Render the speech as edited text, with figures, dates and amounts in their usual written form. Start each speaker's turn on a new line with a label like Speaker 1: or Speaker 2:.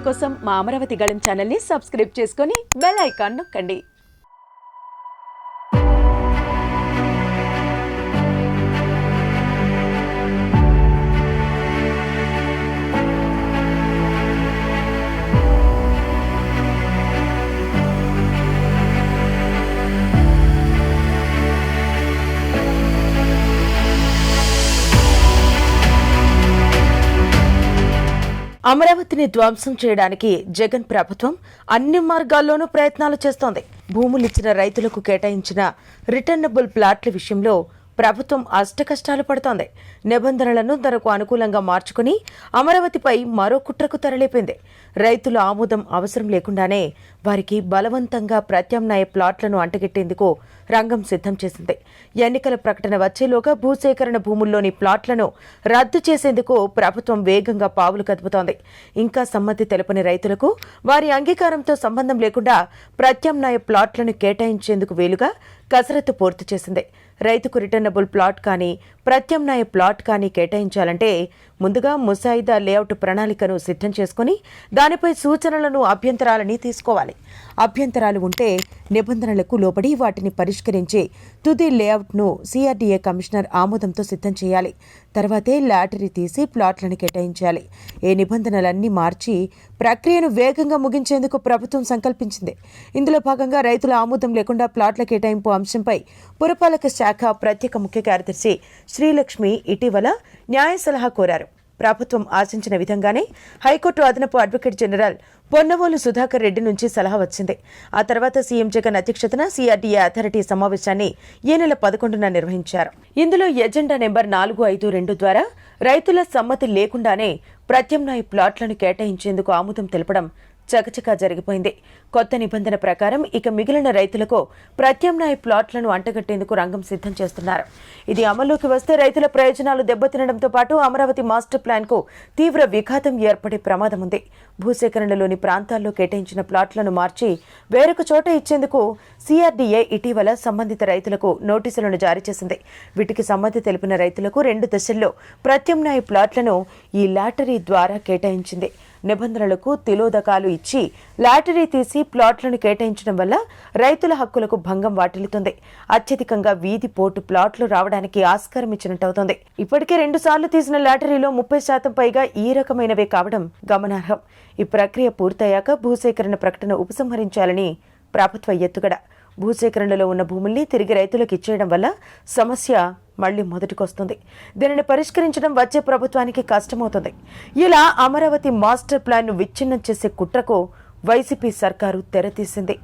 Speaker 1: వీడియోల కోసం మా అమరావతి గళం ఛానల్ని సబ్స్క్రైబ్ చేసుకొని బెల్ ఐకాన్ నొక్కండి. అమరావతిని ధ్వంసం చేయడానికి జగన్ ప్రభుత్వం అన్ని మార్గాల్లోనూ ప్రయత్నాలు చేస్తోంది. భూములిచ్చిన రైతులకు కేటాయించిన రిటర్నబుల్ ప్లాట్ల విషయంలో ప్రభుత్వం అష్టకష్టాలు పడుతోంది. నిబంధనలను తనకు అనుకూలంగా మార్చుకుని అమరావతిపై మరో కుట్రకు తెరలేపింది. రైతుల ఆమోదం అవసరం లేకుండానే వారికి బలవంతంగా ప్రత్యామ్నాయ ప్లాట్లను అంటగెట్టేందుకు రంగం సిద్ధం చేసింది. ఎన్నికల ప్రకటన వచ్చేలోగా భూసేకరణ భూముల్లోని ప్లాట్లను రద్దు చేసేందుకు ప్రభుత్వం వేగంగా పావులు కదుపుతోంది. ఇంకా సమ్మతి తెలపని రైతులకు వారి అంగీకారంతో సంబంధం లేకుండా ప్రత్యామ్నాయ ప్లాట్లను కేటాయించేందుకు వీలుగా కసరత్తు పూర్తి చేసింది. రైతుకు రిటర్నబుల్ ప్లాట్ కానీ ప్రత్యామ్నాయ ప్లాట్ కానీ కేటాయించాలంటే ముందుగా ముసాయిదా లేఅవుట్ ప్రణాళికను సిద్ధం చేసుకుని దానిపై సూచనలను అభ్యంతరాలని తీసుకోవాలి. అభ్యంతరాలు ఉంటే నిబంధనలకు లోబడి వాటిని పరిష్కరించి తుది లేఅవుట్ను సిఆర్డీఏ కమిషనర్ ఆమోదంతో సిద్ధం చేయాలి. తర్వాతే లాటరీ తీసి ప్లాట్లను కేటాయించాలి. ఈ నిబంధనలన్నీ మార్చి ప్రక్రియను వేగంగా ముగించేందుకు ప్రభుత్వం సంకల్పించింది. ఇందులో భాగంగా రైతుల ఆమోదం లేకుండా ప్లాట్ల కేటాయింపు అంశంపై పురపాలక శాఖ ప్రత్యేక ముఖ్య కార్యదర్శి శ్రీలక్ష్మి ఇటీవల న్యాయ సలహా కోరారు. ప్రభుత్వం ఆశించిన విధంగానే హైకోర్టు అదనపు అడ్వకేట్ జనరల్ పొన్నవోలు సుధాకర్ రెడ్డి నుంచి సలహా వచ్చింది. ఆ తర్వాత సీఎం జగన్ అధ్యక్షతన సిఆర్డీఏ అథారిటీ సమావేశాన్ని ఈ నెల 11న నిర్వహించారు. ఇందులో ఎజెండా నెంబర్ 452 ద్వారా రైతుల సమ్మతి లేకుండానే ప్రత్యామ్నాయ ప్లాట్లను కేటాయించేందుకు ఆమోదం తెలపడం చకచకా జరిగిపోయింది. కొత్త నిబంధన ప్రకారం ఇక మిగిలిన రైతులకు ప్రత్యామ్నాయ ప్లాట్లను అంటగట్టేందుకు రంగం సిద్ధం చేస్తున్నారు. ఇది అమల్లోకి వస్తే రైతుల ప్రయోజనాలు దెబ్బతినడంతో పాటు అమరావతి మాస్టర్ ప్లాన్ కు తీవ్ర విఘాతం ఏర్పడే ప్రమాదం ఉంది. భూసేకరణలోని ప్రాంతాల్లో కేటాయించిన ప్లాట్లను మార్చి వేరొక చోట ఇచ్చేందుకు సిఆర్డీఏ ఇటీవల సంబంధిత రైతులకు నోటీసులను జారీ చేసింది. వీటికి సమ్మతి తెలిపిన రైతులకు 2 దశల్లో ప్రత్యామ్నాయ ప్లాట్లను ఈ లాటరీ ద్వారా కేటాయించింది. నిబంధనలకు తిలోదకాలు ఇచ్చి లాటరీ తీసి ప్లాట్లను కేటాయించడం వల్ల రైతుల హక్కులకు భంగం వాటిల్లుతుంది. అత్యధికంగా వీధి పోటు ప్లాట్లు రావడానికి ఆస్కారం ఇచ్చినట్టవుతోంది. ఇప్పటికే 2 సార్లు తీసిన లాటరీలో 30% పైగా ఈ రకమైనవే కావడం గమనార్హం. ఈ ప్రక్రియ పూర్తయ్యాక భూసేకరణ ప్రకటన ఉపసంహరించాలని ప్రభుత్వ ఎత్తుగడ. భూసేకరణలో ఉన్న భూముల్ని తిరిగి రైతులకు ఇచ్చేయడం వల్ల సమస్య మళ్లీ మొదటికొస్తుంది. దీనిని పరిష్కరించడం వచ్చే ప్రభుత్వానికి కష్టమవుతుంది. ఇలా అమరావతి మాస్టర్ ప్లాన్ను విచ్ఛిన్నం చేసే కుట్రకు వైసీపీ సర్కారు తెరతీసింది.